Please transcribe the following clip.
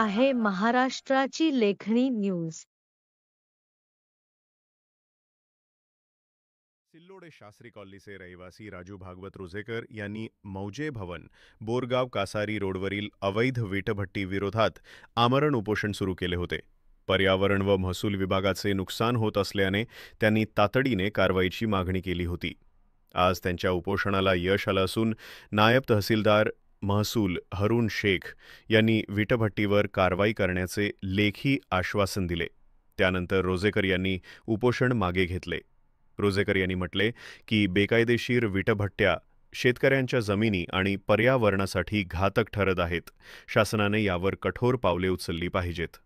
आहे महाराष्ट्राची लेखणी न्यूज। सिल्लोडे शास्त्री कॉलनीचे रहिवासी राजू भागवत रोजेकर यांनी मौजे भवन बोरगाव कासारी रोडवरील अवैध वीटभट्टी विरोधात आमरण उपोषण सुरू केले होते। पर्यावरण व महसूल विभागाचे नुकसान होत असल्याने त्यांनी तातडीने कारवाईची मागणी केली होती। आज त्यांच्या उपोषणाला यश आलं असून नायब तहसीलदार महसूल हरून शेख यांनी वीटभट्टीवर कारवाई करण्याचे लेखी आश्वासन दिले। त्यानंतर रोजेकर यांनी उपोषण मागे घेतले। रोजेकर यांनी म्हटले की बेकायदेशीर वीटभट्ट्या शेतकऱ्यांच्या जमिनी आणि पर्यावरणासाठी घातक ठरत आहेत। शासनाने यावर कठोर पावले उचलली पाहिजेत।